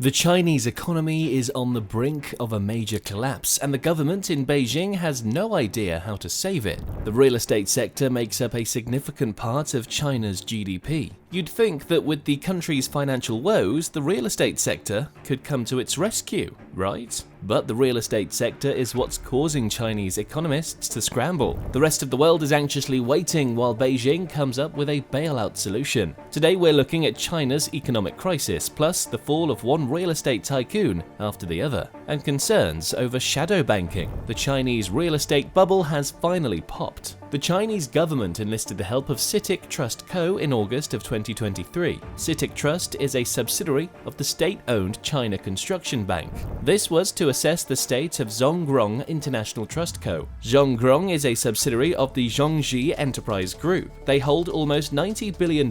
The Chinese economy is on the brink of a major collapse, and the government in Beijing has no idea how to save it. The real estate sector makes up a significant part of China's GDP. You'd think that with the country's financial woes, the real estate sector could come to its rescue, right? But the real estate sector is what's causing Chinese economists to scramble. The rest of the world is anxiously waiting while Beijing comes up with a bailout solution. Today we're looking at China's economic crisis, plus the fall of one real estate tycoon after the other, and concerns over shadow banking. The Chinese real estate bubble has finally popped. The Chinese government enlisted the help of CITIC Trust Co. in August of 2023. CITIC Trust is a subsidiary of the state-owned China Construction Bank. This was to assess the state of Zhongrong International Trust Co. Zhongrong is a subsidiary of the Zhongji Enterprise Group. They hold almost $90 billion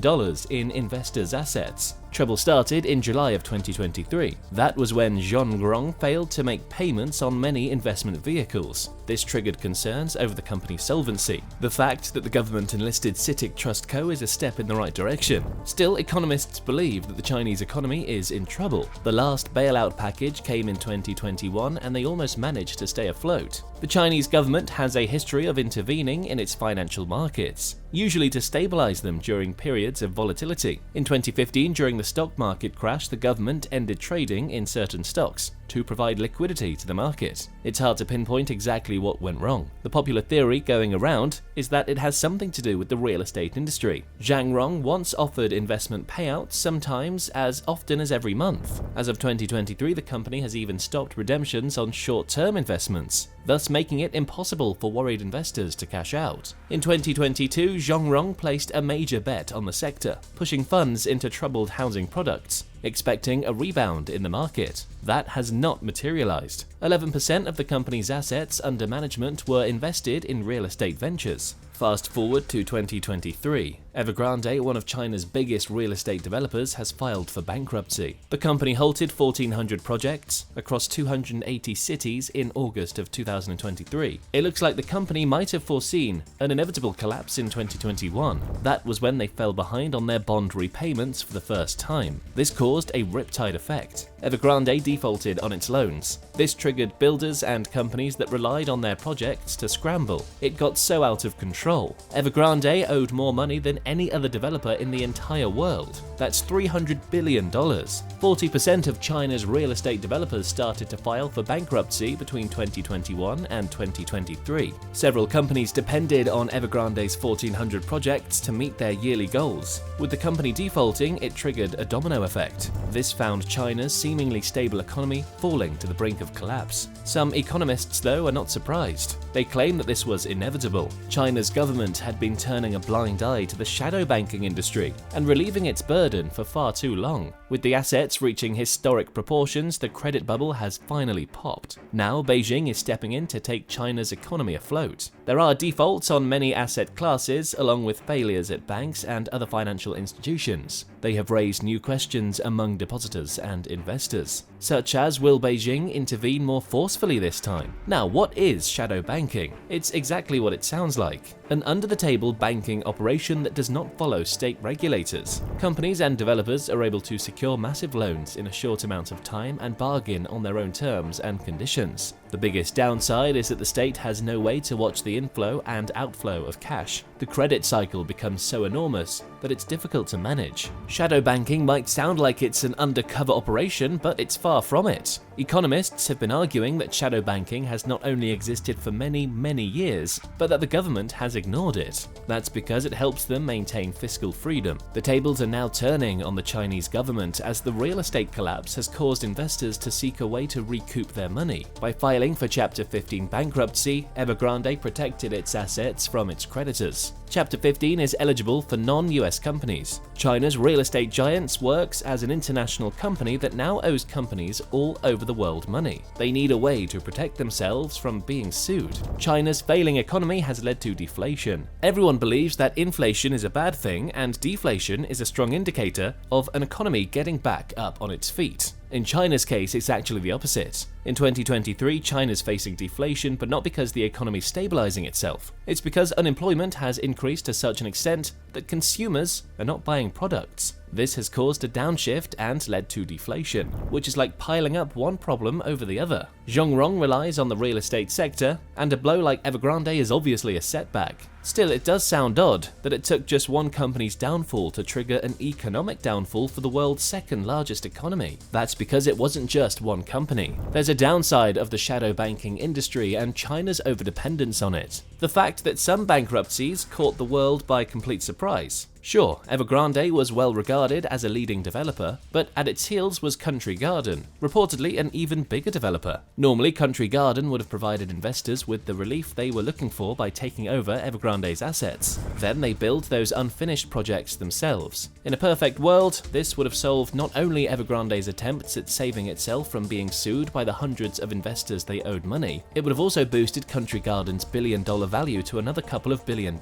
in investors' assets. Trouble started in July of 2023. That was when Zhongrong failed to make payments on many investment vehicles. This triggered concerns over the company's solvency. The fact that the government enlisted CITIC Trust Co. is a step in the right direction. Still, economists believe that the Chinese economy is in trouble. The last bailout package came in 2021 and they almost managed to stay afloat. The Chinese government has a history of intervening in its financial markets, usually to stabilize them during periods of volatility. In 2015, during the stock market crash, the government ended trading in certain stocks to provide liquidity to the market. It's hard to pinpoint exactly what went wrong. The popular theory going around is that it has something to do with the real estate industry. Zhongrong once offered investment payouts sometimes as often as every month. As of 2023, the company has even stopped redemptions on short-term investments, thus making it impossible for worried investors to cash out. In 2022, Zhongrong placed a major bet on the sector, pushing funds into troubled housing products, expecting a rebound in the market. That has not materialized. 11% of the company's assets under management were invested in real estate ventures. Fast forward to 2023. Evergrande, one of China's biggest real estate developers, has filed for bankruptcy. The company halted 1,400 projects across 280 cities in August of 2023. It looks like the company might have foreseen an inevitable collapse in 2021. That was when they fell behind on their bond repayments for the first time. This caused a riptide effect. Evergrande defaulted on its loans. This triggered builders and companies that relied on their projects to scramble. It got so out of control. Evergrande owed more money than any other developer in the entire world. That's $300 billion. 40% of China's real estate developers started to file for bankruptcy between 2021 and 2023. Several companies depended on Evergrande's 1,400 projects to meet their yearly goals. With the company defaulting, it triggered a domino effect. This found China's seemingly stable economy falling to the brink of collapse. Some economists, though, are not surprised. They claim that this was inevitable. China's government had been turning a blind eye to the shadow banking industry and relieving its burden for far too long. With the assets reaching historic proportions, the credit bubble has finally popped. Now Beijing is stepping in to take China's economy afloat. There are defaults on many asset classes, along with failures at banks and other financial institutions. They have raised new questions among depositors and investors, such as, will Beijing intervene more forcefully this time? Now, what is shadow banking? It's exactly what it sounds like: an under-the-table banking operation that does not follow state regulators. Companies and developers are able to secure massive loans in a short amount of time and bargain on their own terms and conditions. The biggest downside is that the state has no way to watch the inflow and outflow of cash. The credit cycle becomes so enormous that it's difficult to manage. Shadow banking might sound like it's an undercover operation, but it's far from it. Economists have been arguing that shadow banking has not only existed for many, many years, but that the government has ignored it. That's because it helps them maintain fiscal freedom. The tables are now turning on the Chinese government as the real estate collapse has caused investors to seek a way to recoup their money. By filing for Chapter 15 bankruptcy, Evergrande protected its assets from its creditors. Chapter 15 is eligible for non-US companies. China's real estate giants works as an international company that now owes companies all over the world money. They need a way to protect themselves from being sued. China's failing economy has led to deflation. Everyone believes that inflation is a bad thing and deflation is a strong indicator of an economy getting back up on its feet. In China's case, it's actually the opposite. In 2023, China's facing deflation, but not because the economy is stabilizing itself. It's because unemployment has increased to such an extent that consumers are not buying products. This has caused a downshift and led to deflation, which is like piling up one problem over the other. Zhongrong relies on the real estate sector, and a blow like Evergrande is obviously a setback. Still, it does sound odd that it took just one company's downfall to trigger an economic downfall for the world's second largest economy. That's because it wasn't just one company. There's a downside of the shadow banking industry and China's overdependence on it. The fact that some bankruptcies caught the world by complete surprise. Sure, Evergrande was well regarded as a leading developer, but at its heels was Country Garden, reportedly an even bigger developer. Normally, Country Garden would have provided investors with the relief they were looking for by taking over Evergrande's assets. Then they build those unfinished projects themselves. In a perfect world, this would have solved not only Evergrande's attempts at saving itself from being sued by the hundreds of investors they owed money, it would have also boosted Country Garden's billion-dollar value to another couple of $1 billion.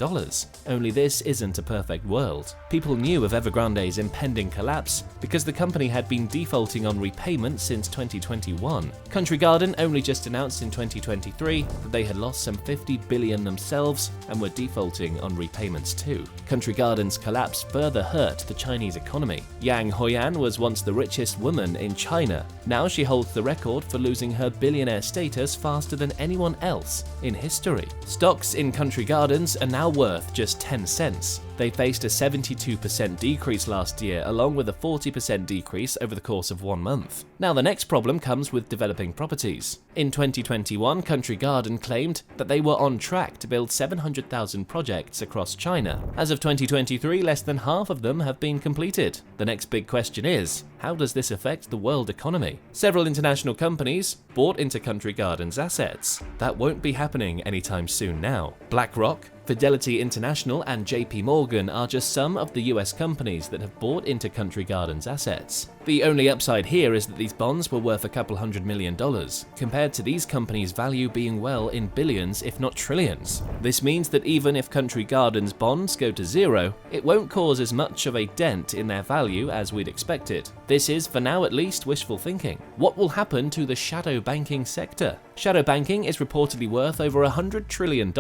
Only this isn't a perfect world. People knew of Evergrande's impending collapse because the company had been defaulting on repayment since 2021. Country Garden only just announced in 2023 that they had lost some $50 billion themselves and were defaulting on repayments too. Country Garden's collapse further hurt the Chinese economy. Yang Hoyan was once the richest woman in China. Now she holds the record for losing her billionaire status faster than anyone else in history. Stocks in Country Gardens are now worth just 10 cents. They faced a 72% decrease last year, along with a 40% decrease over the course of 1 month. Now the next problem comes with developing properties. In 2021, Country Garden claimed that they were on track to build 700,000 projects across China. As of 2023, less than half of them have been completed. The next big question is, how does this affect the world economy? Several international companies bought into Country Garden's assets. That won't be happening anytime soon now. BlackRock, Fidelity International and JP Morgan are just some of the US companies that have bought into Country Garden's assets. The only upside here is that these bonds were worth a couple $100 million, compared to these companies' value being well in billions if not trillions. This means that even if Country Garden's bonds go to zero, it won't cause as much of a dent in their value as we'd expected. This is, for now at least, wishful thinking. What will happen to the shadow banking sector? Shadow banking is reportedly worth over $100 trillion,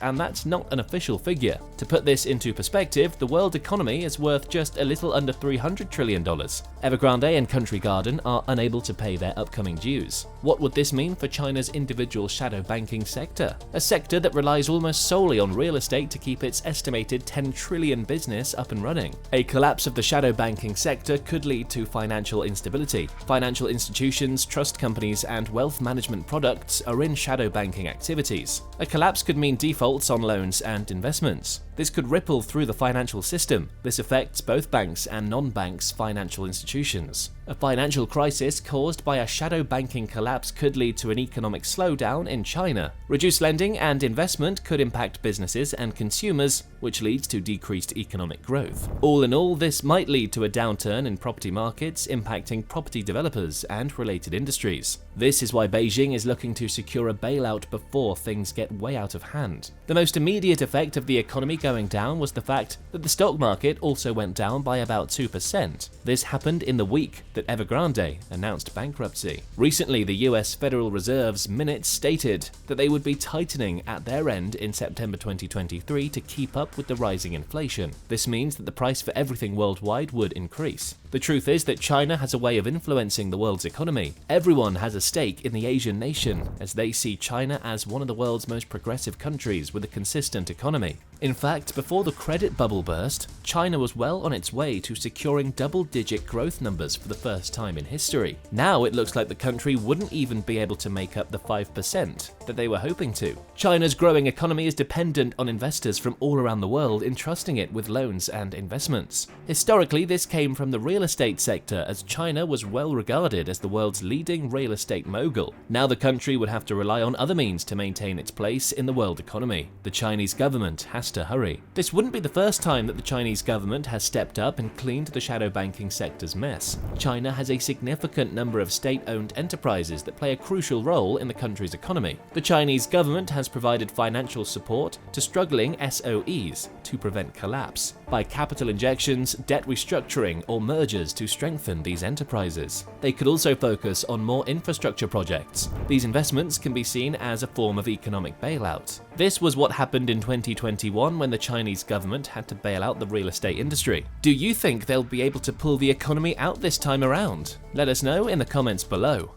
and that's not an official figure. To put this into perspective, the world economy is worth just a little under $300 trillion. Evergrande and Country Garden are unable to pay their upcoming dues. What would this mean for China's individual shadow banking sector? A sector that relies almost solely on real estate to keep its estimated 10 trillion business up and running. A collapse of the shadow banking sector could lead to financial instability. Financial institutions, trust companies, and wealth management products are in shadow banking activities. A collapse could mean defaults on loans and investments. This could ripple through the financial system. This affects both banks and non-banks financial institutions. A financial crisis caused by a shadow banking collapse could lead to an economic slowdown in China. Reduced lending and investment could impact businesses and consumers, which leads to decreased economic growth. All in all, this might lead to a downturn in property markets, impacting property developers and related industries. This is why Beijing is looking to secure a bailout before things get way out of hand. The most immediate effect of the economy going down was the fact that the stock market also went down by about 2%. This happened in the week that Evergrande announced bankruptcy. Recently, the US Federal Reserve's minutes stated that they would be tightening at their end in September 2023 to keep up with the rising inflation. This means that the price for everything worldwide would increase. The truth is that China has a way of influencing the world's economy. Everyone has a stake in the Asian nation, as they see China as one of the world's most progressive countries with a consistent economy. In fact, before the credit bubble burst, China was well on its way to securing double-digit growth numbers for the first time in history. Now it looks like the country wouldn't even be able to make up the 5% that they were hoping to. China's growing economy is dependent on investors from all around the world entrusting it with loans and investments. Historically, this came from the real estate sector, as China was well regarded as the world's leading real estate mogul. Now the country would have to rely on other means to maintain its place in the world economy. The Chinese government has to hurry. This wouldn't be the first time that the Chinese government has stepped up and cleaned the shadow banking sector's mess. China has a significant number of state-owned enterprises that play a crucial role in the country's economy. The Chinese government has provided financial support to struggling SOEs to prevent collapse by capital injections, debt restructuring, or mergers managers to strengthen these enterprises. They could also focus on more infrastructure projects. These investments can be seen as a form of economic bailout. This was what happened in 2021 when the Chinese government had to bail out the real estate industry. Do you think they'll be able to pull the economy out this time around? Let us know in the comments below.